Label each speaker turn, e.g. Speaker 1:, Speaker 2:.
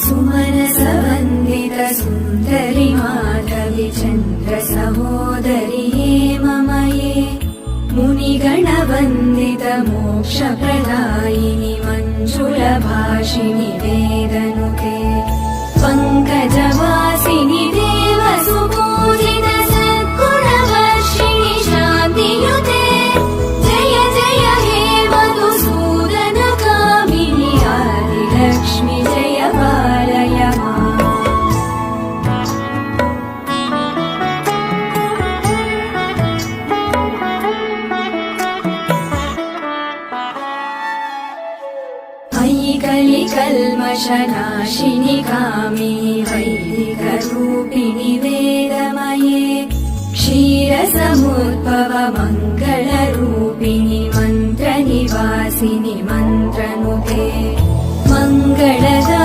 Speaker 1: सुमनसवन्दित सुन्दरि माधवि चन्द्र सहोदरि हेममये मुनिगणवन्दित मोक्षप्रदायिनि मञ्जुलभाषिणि वेदनुते पङ्कजवासिनि देवसुपूजित सद्गुणवर्षिणि शान्तियुते जय जय हे मधुसूदन कामिनि आदिलक्ष्मि जय पालय माम्। अयि कलिकल्मषनाशिनि कामिनि वैदिकरूपिणि वेदमये क्षीरसमुद्भव मङ्गलरूपिणि मन्त्रनिवासिनि मन्त्रनुते मङ्गलदा